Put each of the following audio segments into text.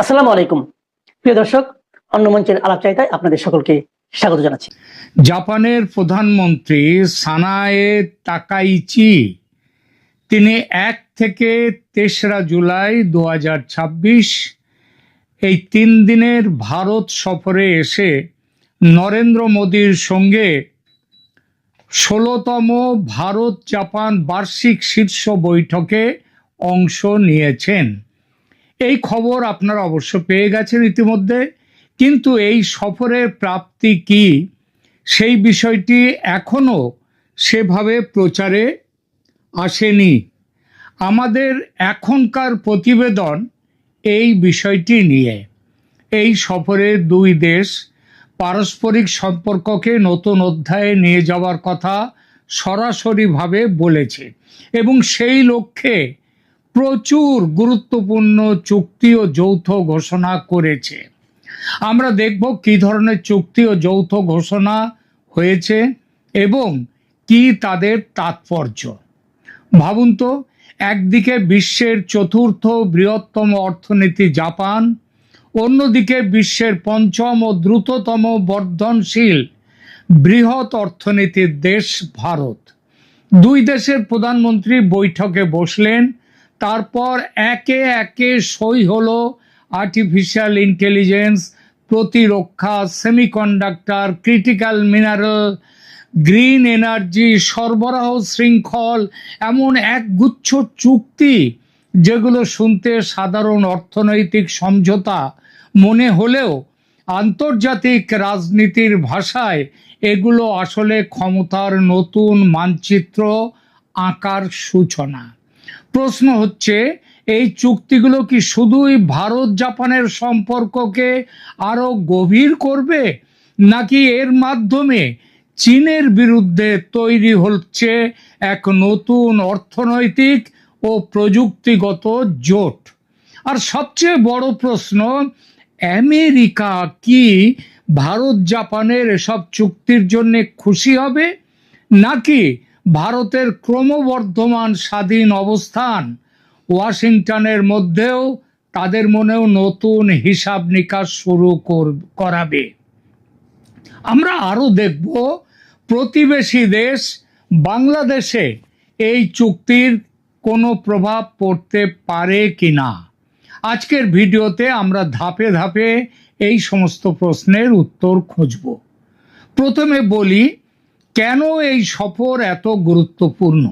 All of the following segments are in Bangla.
আসসালামু আলাইকুম প্রিয় দর্শক, অন্য মঞ্চের আলাপচারিতায় আপনাদের সকলকে স্বাগত জানাচ্ছি। জাপানের প্রধানমন্ত্রী সানায়ে তাকাইচি তিনি 1 থেকে 3রা জুলাই 2026 এই 3 দিনের ভারত সফরে এসে নরেন্দ্র মোদীর সঙ্গে 16তম ভারত জাপান বার্ষিক শীর্ষ বৈঠকে অংশ নিয়েছেন। এই খবর আপনারা অবশ্য পেয়ে গেছেন ইতিমধ্যে, কিন্তু এই সফরের প্রাপ্তি কি সেই বিষয়টি এখনো সেভাবে প্রচারে আসেনি। আমাদের এখনকার প্রতিবেদন এই বিষয়টি নিয়ে। এই সফরে দুই দেশ পারস্পরিক সম্পর্ককে নতুন অধ্যায়ে নিয়ে যাওয়ার কথা সরাসরিভাবে বলেছে এবং সেই লক্ষ্যে প্রচুর গুরুত্বপূর্ণ চুক্তি ও যৌথ ঘোষণা করেছে। আমরা দেখব কি ধরনের চুক্তি ও যৌথ ঘোষণা হয়েছে এবং কি তাদের তাৎপর্য। ভাবুন তো, একদিকে বিশ্বের চতুর্থ বৃহত্তম অর্থনীতি জাপান, অন্যদিকে বিশ্বের পঞ্চম ও দ্রুততম বর্ধনশীল বৃহৎ অর্থনীতির দেশ ভারত। দুই দেশের প্রধানমন্ত্রী বৈঠকে বসলেন, তারপর একে একে সই হলো আর্টিফিশিয়াল ইন্টেলিজেন্স, প্রতিরক্ষা, semiconductor, critical mineral, green energy, সরবরাহ শৃঙ্খল, এমন একগুচ্ছ চুক্তি যেগুলো শুনতে সাধারণ অর্থনৈতিক সমঝোতা মনে হলেও আন্তর্জাতিক রাজনীতির ভাষায় এগুলো আসলে ক্ষমতার নতুন মানচিত্র আঁকার সূচনা। প্রশ্ন হচ্ছে, এই চুক্তিগুলো কি শুধুই ভারত জাপানের সম্পর্ককে আরো গভীর করবে, নাকি এর মাধ্যমে চীনের বিরুদ্ধে তৈরি হচ্ছে এক নতুন অর্থনৈতিক ও প্রযুক্তিগত জোট? আর সবচেয়ে বড় প্রশ্ন, আমেরিকা কি ভারত জাপানের এসব চুক্তির জন্য খুশি হবে, নাকি ভারতের ক্রমবর্ধমান স্বাধীন অবস্থান ওয়াশিংটনের মধ্যেও তাদের মনেও নতুন হিসাব নিকাশ শুরু করাবে? আমরা আরো দেখব প্রতিবেশী দেশ বাংলাদেশে এই চুক্তির কোনো প্রভাব পড়তে পারে কিনা। আজকের ভিডিওতে আমরা ধাপে ধাপে এই সমস্ত প্রশ্নের উত্তর খুঁজব। প্রথমে বলি, কেন এই সফর এত গুরুত্বপূর্ণ?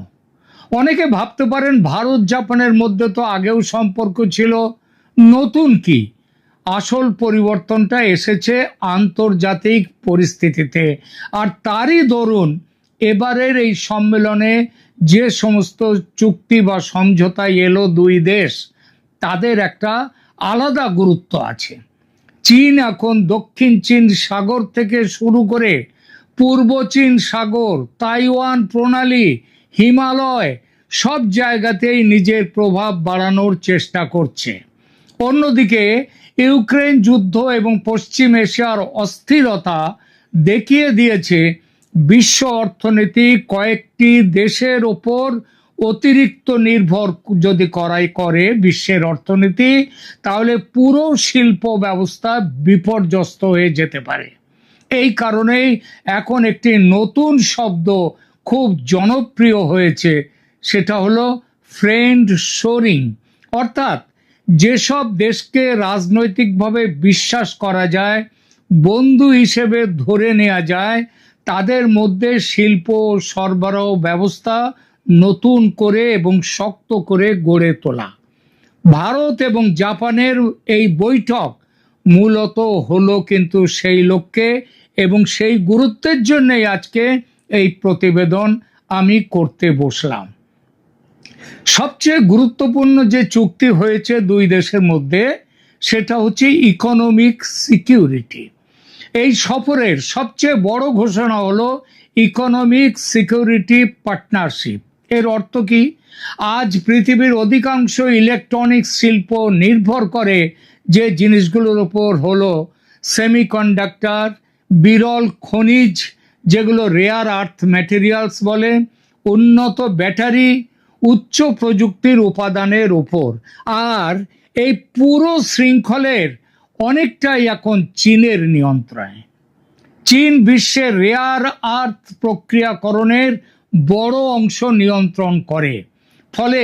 অনেকে ভাবতে পারেন ভারত জাপানের মধ্যে তো আগেও সম্পর্ক ছিল, নতুন কি? আসল পরিবর্তনটা এসেছে আন্তর্জাতিক পরিস্থিতিতে, আর তারই দরুন এবারের এই সম্মেলনে যে সমস্ত চুক্তি বা সমঝোতা এলো দুই দেশ, তাদের একটা আলাদা গুরুত্ব আছে। চীন এখন দক্ষিণ চীন সাগর থেকে শুরু করে পূর্ব চীন সাগর, তাইওয়ান প্রণালী, হিমালয়, সব জায়গাতেই নিজের প্রভাব বাড়ানোর চেষ্টা করছে। অন্যদিকে ইউক্রেন যুদ্ধ এবং পশ্চিম এশিয়ার অস্থিরতা দেখিয়ে দিয়েছে বিশ্ব অর্থনীতি কয়েকটি দেশের ওপর অতিরিক্ত নির্ভর যদি করে বিশ্বের অর্থনীতি, তাহলে পুরো শিল্প ব্যবস্থা বিপর্যস্ত হয়ে যেতে পারে। এই কারণেই এখন একটি নতুন শব্দ খুব জনপ্রিয় হয়েছে, সেটা হলো ফ্রেন্ড শোরিং। অর্থাৎ যেসব দেশকে রাজনৈতিকভাবে বিশ্বাস করা যায়, বন্ধু হিসেবে ধরে নেওয়া যায়, তাদের মধ্যে শিল্প সরবরাহ ব্যবস্থা নতুন করে এবং শক্ত করে গড়ে তোলা। ভারত এবং জাপানের এই বৈঠক মূলত হলো কিন্তু সেই লক্ষ্যে, এবং সেই গুরুত্বের জন্যই আজকে এই প্রতিবেদন আমি করতে বসলাম। সবচেয়ে গুরুত্বপূর্ণ যে চুক্তি হয়েছে দুই দেশের মধ্যে, সেটা হচ্ছে ইকোনমিক সিকিউরিটি। এই সফরের সবচেয়ে বড় ঘোষণা হলো ইকোনমিক সিকিউরিটি পার্টনারশিপ। এর অর্থ কি? আজ পৃথিবীর অধিকাংশ ইলেকট্রনিক্স শিল্প নির্ভর করে যে জিনিসগুলোর উপর হলো সেমিকন্ডাক্টর, বিরল খনিজ যেগুলো রেয়ার আর্থ ম্যাটেরিয়ালস বলে, উন্নত ব্যাটারি, উচ্চ প্রযুক্তির উপাদানের উপর। আর এই পুরো শৃঙ্খলের অনেকটাই এখন চীনের নিয়ন্ত্রণে। চীন বিশ্বের রেয়ার আর্থ প্রক্রিয়াকরণের বড় অংশ নিয়ন্ত্রণ করে। ফলে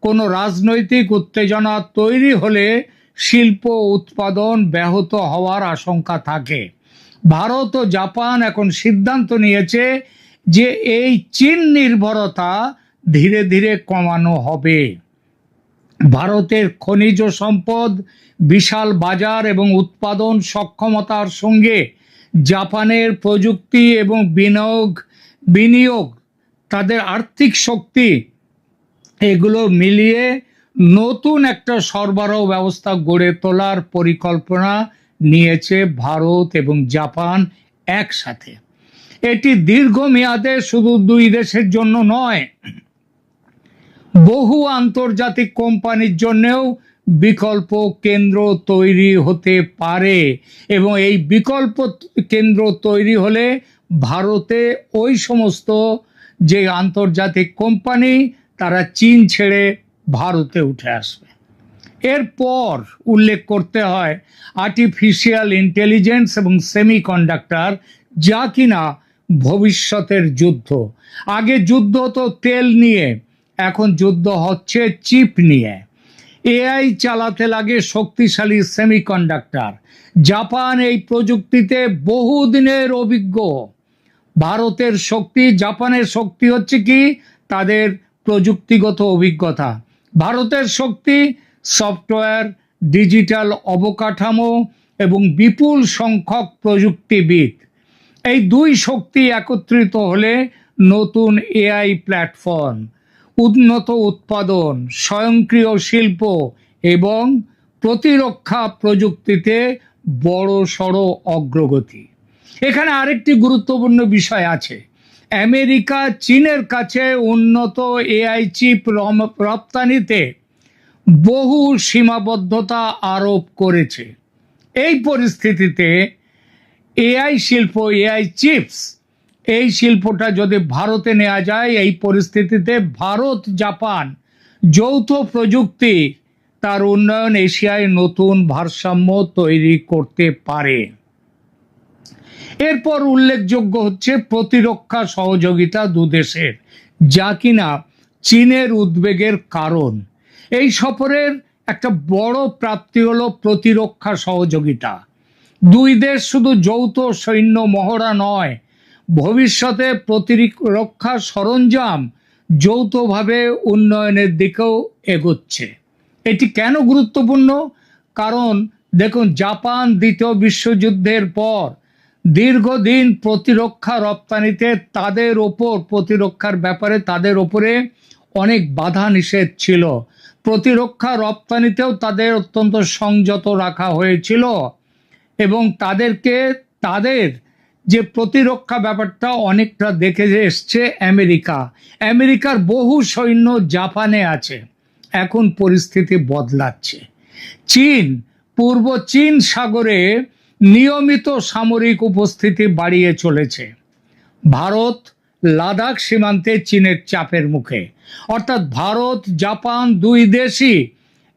কোনো রাজনৈতিক উত্তেজনা তৈরি হলে শিল্প উৎপাদন ব্যাহত হওয়ার আশঙ্কা থাকে। ভারত ও জাপান এখন সিদ্ধান্ত নিয়েছে যে এই চীন নির্ভরতা ধীরে ধীরে কমানো হবে। ভারতের খনিজ সম্পদ, বিশাল বাজার এবং উৎপাদন সক্ষমতার সঙ্গে জাপানের প্রযুক্তি এবং বিনিয়োগ, তাদের আর্থিক শক্তি, এগুলো মিলিয়ে নতুন একটা সরবরাহ ব্যবস্থা গড়ে তোলার পরিকল্পনা নিয়েছে ভারত এবং জাপান একসাথে। এটি দীর্ঘমেয়াদে শুধু দুই দেশের জন্য নয়, বহু আন্তর্জাতিক কোম্পানির জন্যও বিকল্প কেন্দ্র তৈরি হতে পারে। এবং এই বিকল্প কেন্দ্র তৈরি হলে ভারতে ওই সমস্ত যে আন্তর্জাতিক কোম্পানি তারা চীন ছেড়ে ভারতে উঠে আসবে। এরপর উল্লেখ করতে হয় আর্টিফিশিয়াল ইন্টেলিজেন্স এবং সেমিকন্ডাক্টর, যা কিনা ভবিষ্যতের যুদ্ধ। আগে যুদ্ধ তো তেল নিয়ে, এখন যুদ্ধ হচ্ছে চিপ নিয়ে। এআই চালাতে লাগে শক্তিশালী সেমিকন্ডাক্টর। জাপান এই প্রযুক্তিতে বহুদিনের অভিজ্ঞ। ভারতের শক্তি, জাপানের শক্তি হচ্ছে কি তাদের প্রযুক্তিগত অভিজ্ঞতা। ভারতের শক্তি সফটওয়্যার, ডিজিটাল অবকাঠামো এবং বিপুল সংখ্যক প্রযুক্তিবিদ। এই দুই শক্তি একত্রিত হলে নতুন এআই প্ল্যাটফর্ম, উন্নত উৎপাদন, স্বয়ংক্রিয় শিল্প এবং প্রতিরক্ষা প্রযুক্তিতে বড়সড় অগ্রগতি। এখানে আরেকটি গুরুত্বপূর্ণ বিষয় আছে। আমেরিকা চীনের কাছে উন্নত এআই চিপ রপ্তানিতে বহু সীমাবদ্ধতা আরোপ করেছে। এই পরিস্থিতিতে এআই শিল্প, এআই চিপস, এই শিল্পটা যদি ভারতে নেওয়া যায়, এই পরিস্থিতিতে ভারত জাপান যৌথ প্রযুক্তি তার উন্নয়ন এশিয়ায় নতুন ভারসাম্য তৈরি করতে পারে। এরপর উল্লেখযোগ্য হচ্ছে প্রতিরক্ষা সহযোগিতা দুদেশের, যা কিনা চীনের উদ্বেগের কারণ। এই সফরের একটা বড় প্রাপ্তি হলো প্রতিরক্ষা সহযোগিতা। দুই দেশ শুধু যৌথ সৈন্য মহড়া নয়, ভবিষ্যতে প্রতিরক্ষা সরঞ্জাম যৌথভাবে উন্নয়নের দিকেও এগোচ্ছে। এটি কেন গুরুত্বপূর্ণ? কারণ দেখুন, জাপান দ্বিতীয় বিশ্বযুদ্ধের পর দীর্ঘদিন প্রতিরক্ষা রপ্তানিতে তাদের ওপর, প্রতিরক্ষার ব্যাপারে তাদের ওপরে অনেক বাধা নিষেধ ছিল। প্রতিরক্ষা রপ্তানিতেও তাদের অত্যন্ত সংযত রাখা হয়েছিল এবং তাদেরকে তাদের যে প্রতিরক্ষা ব্যাপারটা অনেকটা দেখে এসছে আমেরিকা। আমেরিকার বহু সৈন্য জাপানে আছে। এখন পরিস্থিতি বদলাচ্ছে। চীন পূর্ব চীন সাগরে নিয়মিত সামরিক উপস্থিতি বাড়িয়ে চলেছে। ভারত লাদাখ সীমান্তে চীনের চাপের মুখে। অর্থাৎ ভারত জাপান দুই দেশই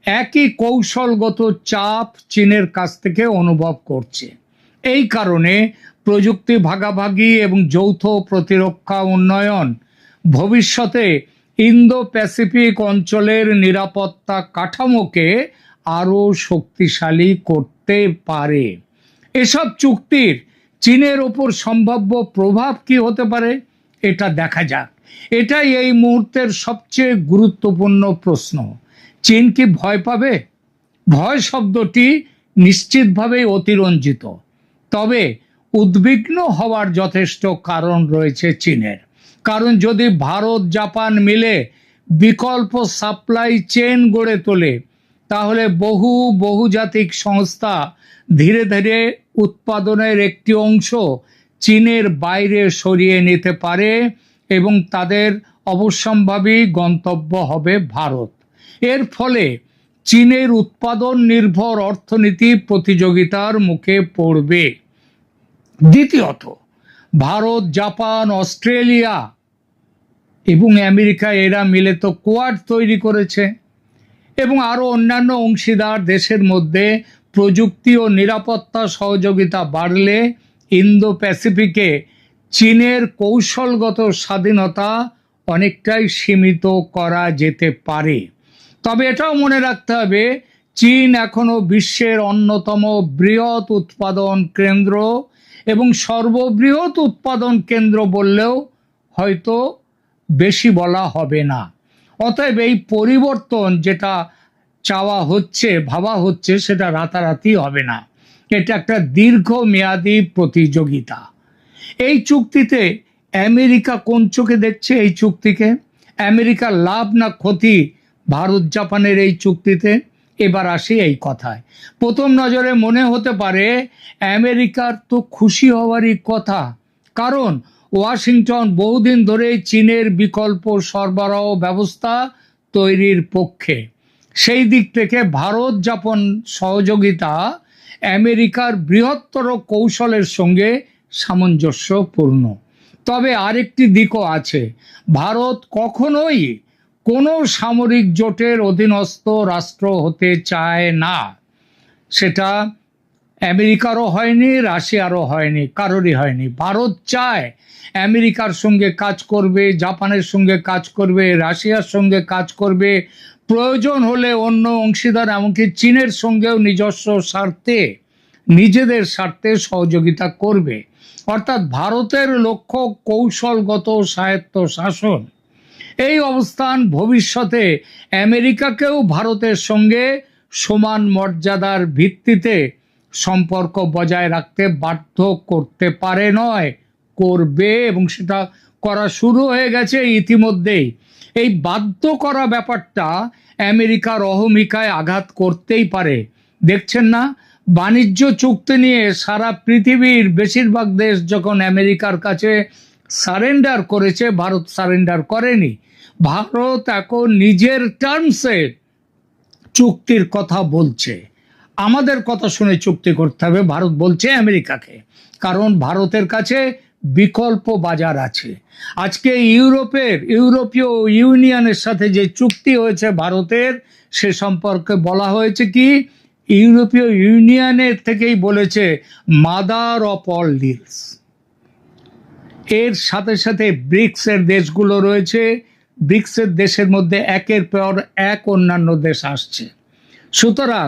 একই কৌশলগত চাপ চীনের কাছ থেকে অনুভব করছে। এই কারণে প্রযুক্তি ভাগাভাগি এবং যৌথ প্রতিরক্ষা উন্নয়ন ভবিষ্যতে ইন্দো প্যাসিফিক অঞ্চলের নিরাপত্তা কাঠামোকে আরও শক্তিশালী করতে পারে। এসব চুক্তির চীনের ওপর সম্ভাব্য প্রভাব কি হতে পারে, এটা দেখা যাক। এটাই এই মুহূর্তের সবচেয়ে গুরুত্বপূর্ণ প্রশ্ন। চীন কি ভয় পাবে? ভয় শব্দটি নিশ্চিতভাবেই অতিরঞ্জিত, তবে উদ্বিগ্ন হওয়ার যথেষ্ট কারণ রয়েছে চীনের। কারণ যদি ভারত জাপান মিলে বিকল্প সাপ্লাই চেইন গড়ে তোলে, তাহলে বহুজাতিক সংস্থা ধীরে ধীরে উৎপাদনের একটি অংশ চীনের বাইরে সরিয়ে নিতে পারে এবং তাদের অবশ্যম্ভাবী গন্তব্য হবে ভারত। এর ফলে চীনের উৎপাদন নির্ভর অর্থনীতি প্রতিযোগিতার মুখে পড়বে। দ্বিতীয়ত, ভারত জাপান অস্ট্রেলিয়া এবং আমেরিকা এরা মিলে তো কোয়াড তৈরি করেছে। এবং আরও অন্যান্য অংশীদার দেশের মধ্যে প্রযুক্তি ও নিরাপত্তা সহযোগিতা বাড়লে ইন্দো প্যাসিফিকে চীনের কৌশলগত স্বাধীনতা অনেকটাই সীমিত করা যেতে পারে। তবে এটাও মনে রাখতে হবে, চীন এখনো বিশ্বের অন্যতম বৃহৎ উৎপাদন কেন্দ্র এবং সর্ববৃহৎ উৎপাদন কেন্দ্র বললেও হয়তো বেশি বলা হবে না। অতএব এই পরিবর্তন যেটা চাওয়া হচ্ছে, ভাবা হচ্ছে, সেটা রাতারাতি হবে না। এটা একটা দীর্ঘমেয়াদী প্রতিযোগিতা। এই চুক্তিতে আমেরিকা কোন চোখে দেখছে? এই চুক্তিকে আমেরিকার লাভ না ক্ষতি ভারত জাপানের এই চুক্তিতে? এবার আসি এই কথায়। প্রথম নজরে মনে হতে পারে আমেরিকার তো খুশি হওয়ারই কথা, কারণ ওয়াশিংটন বহুদিন ধরে চীনের বিকল্প সরবরাহ ব্যবস্থা তৈরির পক্ষে। সেই দিক থেকে ভারত জাপান সহযোগিতা আমেরিকার বৃহত্তর কৌশলের সঙ্গে সামঞ্জস্যপূর্ণ। তবে আরেকটি দিকও আছে, ভারত কখনোই কোনো সামরিক জোটের অধীনস্থ রাষ্ট্র হতে চায় না। সেটা আমেরিকারও হয়নি, রাশিয়ারও হয়নি, কারোরই হয়নি। ভারত চায় আমেরিকার সঙ্গে কাজ করবে, জাপানের সঙ্গে কাজ করবে, রাশিয়ার সঙ্গে কাজ করবে, প্রয়োজন হলে অন্য অংশীদার এমনকি চীনের সঙ্গেও নিজস্ব স্বার্থে, নিজেদের স্বার্থে সহযোগিতা করবে। অর্থাৎ ভারতের লক্ষ্য কৌশলগত স্বায়ত্ত শাসন। এই অবস্থান ভবিষ্যতে আমেরিকাকেও ভারতের সঙ্গে সমান মর্যাদার ভিত্তিতে সম্পর্ক বজায় রাখতে বাধ্য করতে পারে, নয় করবে, এবং সেটা করা শুরু হয়ে গেছে ইতিমধ্যেই। এই বাধ্য করা ব্যাপারটা আমেরিকার অহমিকায় আঘাত করতেই পারে। দেখছেন না, বাণিজ্য চুক্তি নিয়ে সারা পৃথিবীর বেশিরভাগ দেশ যখন আমেরিকার কাছে সারেন্ডার করেছে, ভারত সারেন্ডার করেনি। ভারত এখন নিজের টার্মসে চুক্তির কথা বলছে। আমাদের কথা শুনে চুক্তি করতে হবে, ভারত বলছে আমেরিকাকে, কারণ ভারতের কাছে বিকল্প বাজার আছে। আজকে ইউরোপীয় ইউনিয়নের সাথে যে চুক্তি হয়েছে ভারতের, সে সম্পর্কে বলা হয়েছে কি, ইউরোপীয় ইউনিয়নের থেকেই বলেছে মাদার অফ অল ডিলস। এর সাথে সাথে ব্রিক্সের দেশগুলো রয়েছে, ব্রিক্সের দেশের মধ্যে একের পর এক অন্যান্য দেশ আসছে। সুতরাং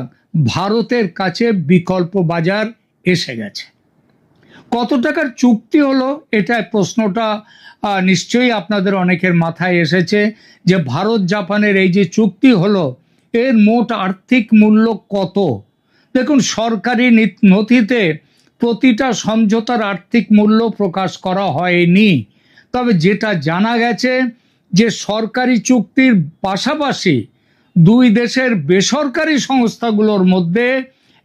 ভারতের কাছে বিকল্প বাজার এসে গেছে। কত টাকার চুক্তি হলো, এটা প্রশ্নটা নিশ্চয়ই আপনাদের অনেকের মাথায় এসেছে, যে ভারত জাপানের এই যে চুক্তি হলো, এর মোট আর্থিক মূল্য কত? দেখুন, সরকারি নথিতে প্রতিটা সমঝোতার আর্থিক মূল্য প্রকাশ করা হয়নি। তবে যেটা জানা গেছে, যে সরকারি চুক্তির পাশাপাশি দুই দেশের বেসরকারি সংস্থাগুলোর মধ্যে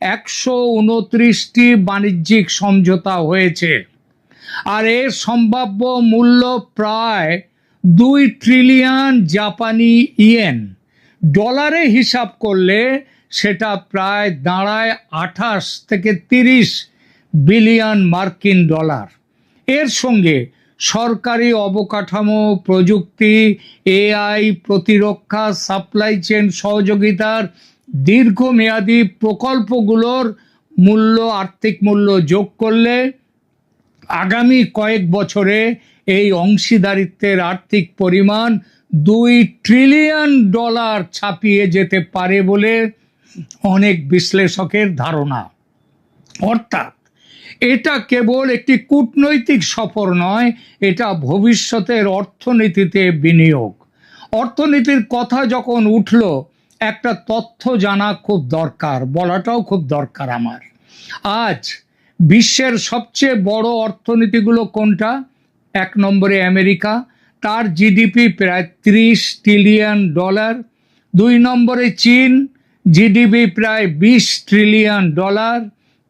129টি বাণিজ্যিক সমঝোতা হয়েছে, আর এর সম্ভাব্য মূল্য প্রায় 2 ট্রিলিয়ন জাপানি ইয়েন। ডলারে হিসাব করলে সেটা প্রায় দাঁড়ায় 28 থেকে 30 বিলিয়ন মার্কিন ডলার। এর সঙ্গে সরকারি অবকাঠামো, প্রযুক্তি, এআই, প্রতিরক্ষা, সাপ্লাই চেইন সহযোগিতার দীর্ঘমেয়াদী প্রকল্পগুলোর মূল্য, আর্থিক মূল্য যোগ করলে আগামী কয়েক বছরে এই অংশীদারিত্বের আর্থিক পরিমাণ 2 ট্রিলিয়ন ডলার ছাপিয়ে যেতে পারে বলে অনেক বিশ্লেষকের ধারণা। অর্থাৎ এটা কেবল একটি কূটনৈতিক সফর নয়, এটা ভবিষ্যতের অর্থনীতিতে বিনিয়োগ। অর্থনীতির কথা যখন উঠল, একটা তথ্য জানা খুব দরকার, বলাটাও খুব দরকার আমার। আজ বিশ্বের সবচেয়ে বড় অর্থনীতিগুলো কোনটা? 1 নম্বরে আমেরিকা, তার জিডিপি প্রায় 30 ট্রিলিয়ন ডলার। 2 নম্বরে চীন, জিডিপি প্রায় 20 ট্রিলিয়ন ডলার।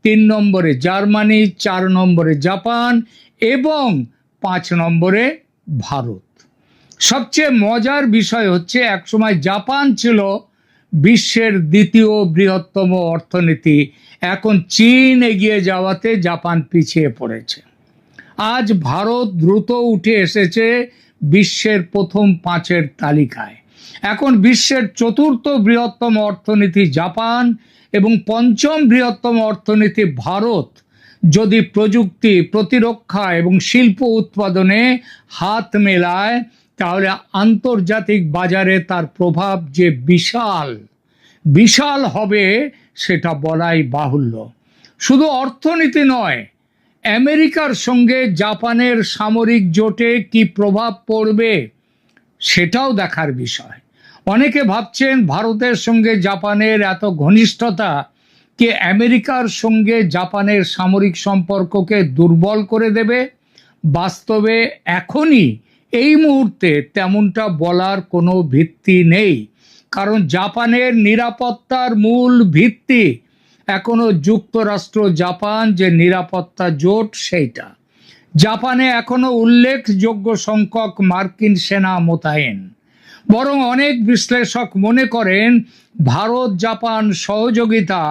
3 নম্বরে জার্মানি, 4 নম্বরে জাপান এবং 5 নম্বরে ভারত। সবচেয়ে মজার বিষয় হচ্ছে, একসময় জাপান ছিল বিশ্বের দ্বিতীয় বৃহত্তম অর্থনীতি, এখন চীন এগিয়ে যাওয়াতে জাপান পিছিয়ে পড়েছে। আজ ভারত দ্রুত উঠে এসেছে বিশ্বের প্রথম 5-এর তালিকায়। এখন বিশ্বের চতুর্থ বৃহত্তম অর্থনীতি জাপান এবং পঞ্চম বৃহত্তম অর্থনীতি ভারত যদি প্রযুক্তি, প্রতিরক্ষা এবং শিল্প উৎপাদনে হাত মেলায়, তাহলে আন্তর্জাতিক বাজারে তার প্রভাব যে বিশাল বিশাল হবে সেটা বলাই বাহুল্য। শুধু অর্থনীতি নয়, আমেরিকার সঙ্গে জাপানের সামরিক জোটে কি প্রভাব পড়বে সেটাও দেখার বিষয়। অনেকে ভাবছেন ভারতের সঙ্গে জাপানের এত ঘনিষ্ঠতা কি আমেরিকার সঙ্গে জাপানের সামরিক সম্পর্ককে দুর্বল করে দেবে। বাস্তবে এখনই এই মুহূর্তে তেমনটা বলার কোনো ভিত্তি নেই, কারণ জাপানের নিরাপত্তার মূল ভিত্তি এখনো যুক্তরাষ্ট্র জাপান যে নিরাপত্তা জোট সেইটা। জাপানে এখনো উল্লেখযোগ্য সংখ্যক মার্কিন সেনা মোতায়েন। বরং অনেক বিশ্লেষক মনে করেন ভারত জাপান সহযোগিতা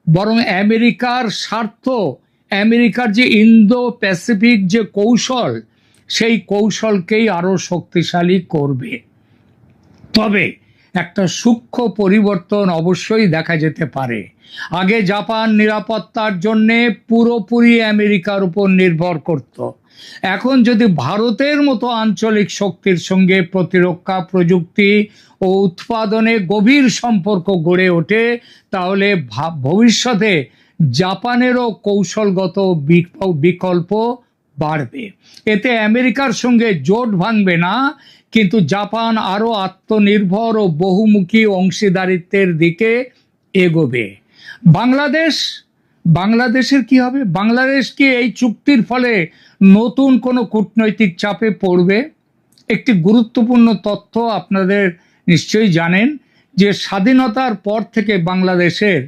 বরং আমেরিকার স্বার্থ, আমেরিকার যে ইন্দো প্যাসিফিক যে কৌশল, সেই কৌশলকেই আরো শক্তিশালী করবে। তবে একটা সূক্ষ্ম পরিবর্তন অবশ্যই দেখা যেতে পারে। আগে জাপান নিরাপত্তার জন্য পুরোপুরি আমেরিকার উপর নির্ভর করত। এখন যদি ভারতের মতো আঞ্চলিক শক্তির সঙ্গে প্রতিরক্ষা, প্রযুক্তি ও উৎপাদনে গভীর সম্পর্ক গড়ে ওঠে, তাহলে ভবিষ্যতে জাপানেরও কৌশলগত বিকল্প বাড়বে। এতে আমেরিকার সঙ্গে জোট ভাঙবে না, কিন্তু জাপান আরো আত্মনির্ভর ও বহুমুখী অংশীদারিত্বের দিকে এগোবে। বাংলাদেশের কি হবে? বাংলাদেশ কি এই চুক্তির ফলে নতুন কোনো কূটনৈতিক চাপে পড়বে? একটি গুরুত্বপূর্ণ তথ্য আপনাদের নিশ্চয়ই জানেন যে স্বাধীনতার পর থেকে বাংলাদেশের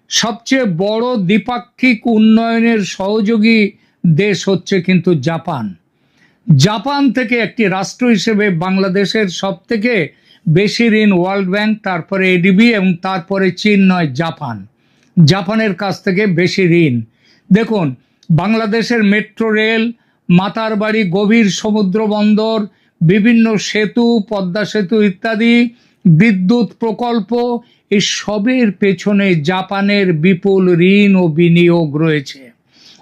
সবচেয়ে বড় দ্বিপাক্ষিক উন্নয়নের সহযোগী দেশ হচ্ছে কিন্তু জাপান। জাপান থেকে একটি রাষ্ট্র হিসেবে বাংলাদেশের সব থেকে বেশি ঋণ ওয়ার্ল্ড ব্যাংক, তারপরে এডিবি এবং তারপরে চীন নয় জাপান। জাপানের কাছ থেকে বেশি ঋণ। দেখুন, বাংলাদেশের মেট্রো রেল, মাতারবাড়ি গভীর সমুদ্র বন্দর, বিভিন্ন সেতু, পদ্মা সেতু ইত্যাদি, বিদ্যুৎ প্রকল্প, এই সবের পেছনে জাপানের বিপুল ঋণ ও বিনিয়োগ রয়েছে।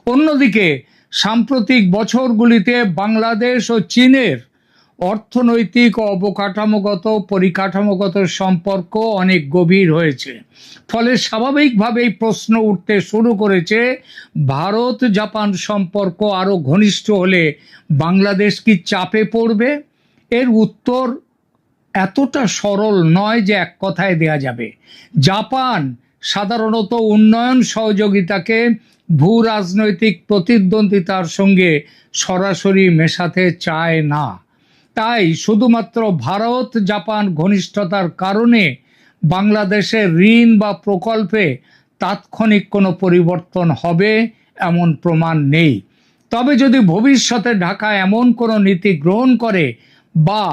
অন্যদিকে সাম্প্রতিক বছরগুলিতে বাংলাদেশ ও চীনের অর্থনৈতিক ও অবকাঠামোগত পরিকাঠামোগত সম্পর্ক অনেক গভীর হয়েছে। ফলে স্বাভাবিকভাবেই প্রশ্ন উঠতে শুরু করেছে, ভারত জাপান সম্পর্ক আরো ঘনিষ্ঠ হলে বাংলাদেশ কি চাপে পড়বে? এর উত্তর এতটা সরল নয় যে এক কথায় দেয়া যাবে। জাপান সাধারণত উন্নয়ন সহযোগিতাকে ভূ রাজনৈতিক প্রতিদ্বন্দ্বিতার সঙ্গে সরাসরি মেশাতে চায় না। তাই শুধুমাত্র ভারত জাপান ঘনিষ্ঠতার কারণে বাংলাদেশের ঋণ বা প্রকল্পে তাৎক্ষণিক কোনো পরিবর্তন হবে এমন প্রমাণ নেই। তবে যদি ভবিষ্যতে ঢাকা এমন কোনো নীতি গ্রহণ করে বা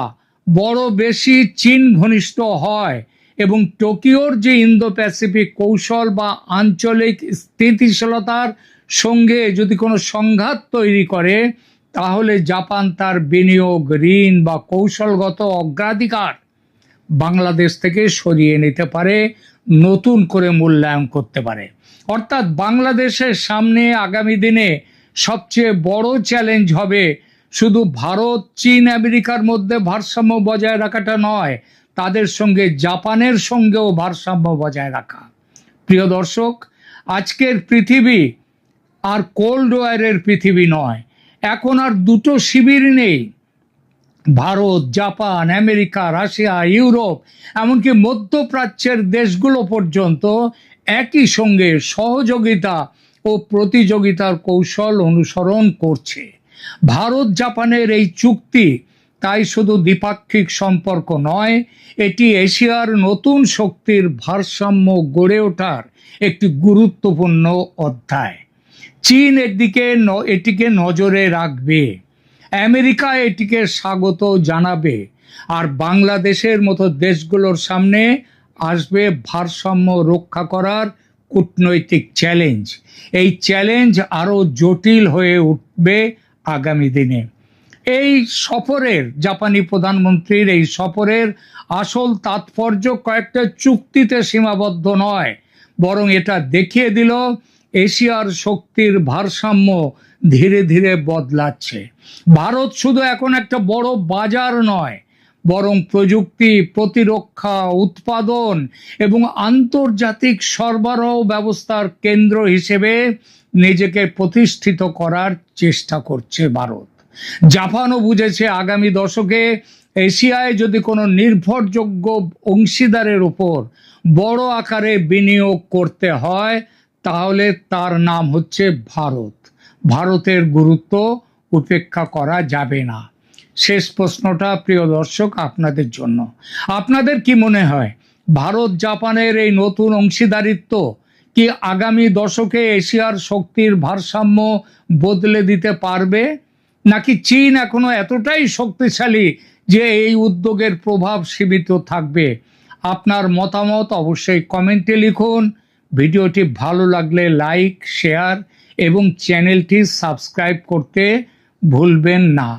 বড় বেশি চীন ঘনিষ্ঠ হয় এবং টোকিওর যে ইন্দো প্যাসিফিক কৌশল বা আঞ্চলিক স্থিতিশীলতার সঙ্গে যদি কোনো সংঘাত তৈরি করে, তাহলে জাপান তার বিনিয়োগ, ঋণ বা কৌশলগত অগ্রাধিকার বাংলাদেশ থেকে সরিয়ে নিতে পারে, নতুন করে মূল্যায়ন করতে পারে। অর্থাৎ বাংলাদেশের সামনে আগামী দিনে সবচেয়ে বড় চ্যালেঞ্জ হবে শুধু ভারত, চীন, আমেরিকার মধ্যে ভারসাম্য বজায় রাখাটা নয়, তাদের সঙ্গে জাপানের সঙ্গেও ভারসাম্য বজায় রাখা। প্রিয় দর্শক, আজকের পৃথিবী আর কোল্ড ওয়ারের পৃথিবী নয়। এখন আর দুটো শিবির নেই। Bharat, Japan, America, Russia, Europe, এমনকি মধ্যপ্রাচ্যের দেশগুলো পর্যন্ত একই সঙ্গে সহযোগিতা ও প্রতিযোগিতার কৌশল অনুসরণ করছে। ভারত জাপানের এই চুক্তি তাই শুধু দ্বিপাক্ষিক সম্পর্ক নয়, এটি এশিয়ার নতুন শক্তির ভারসাম্য গড়ে ওঠার একটি গুরুত্বপূর্ণ অধ্যায়। চীন এটিকে নজরে রাখবে, আমেরিকা এটিকে স্বাগত জানাবে, আর বাংলাদেশের মতো দেশগুলোর সামনে আসবে ভারসাম্য রক্ষা করার কূটনৈতিক চ্যালেঞ্জ। এই চ্যালেঞ্জ আরো জটিল হয়ে উঠবে আগামী দিনে। এই সফরের, জাপানি প্রধানমন্ত্রীর এই সফরের আসল তাৎপর্য কয়েকটা চুক্তিতে সীমাবদ্ধ নয়, বরং এটা দেখিয়ে দিল এশিয়ার শক্তির ভারসাম্য ধীরে ধীরে বদলাচ্ছে। ভারত শুধু এখন একটা বড় বাজার নয়, বরং প্রযুক্তি, প্রতিরক্ষা, উৎপাদন এবং আন্তর্জাতিক সরবরাহ ব্যবস্থার কেন্দ্র হিসেবে নিজেকে প্রতিষ্ঠিত করার চেষ্টা করছে ভারত। জাপানও বুঝেছে আগামী দশকে এশিয়ায় যদি কোনো নির্ভরযোগ্য অংশীদারের উপর বড় আকারে বিনিয়োগ করতে হয়, তাহলে তার নাম হচ্ছে ভারত। ভারতের গুরুত্ব উপেক্ষা করা যাবে না। শেষ প্রশ্নটা প্রিয় দর্শক আপনাদের জন্য, আপনাদের কি মনে হয় ভারত জাপানের এই নতুন অংশীদারিত্ব কি আগামী দশকে এশিয়ার শক্তির ভারসাম্য বদলে দিতে পারবে, নাকি চীন এখনো এতটাই শক্তিশালী যে এই উদ্যোগের প্রভাব সীমিত থাকবে? আপনার মতামত অবশ্যই কমেন্টে লিখুন। ভিডিওটি ভালো লাগলে লাইক, শেয়ার এবং চ্যানেলটি সাবস্ক্রাইব করতে ভুলবেন না।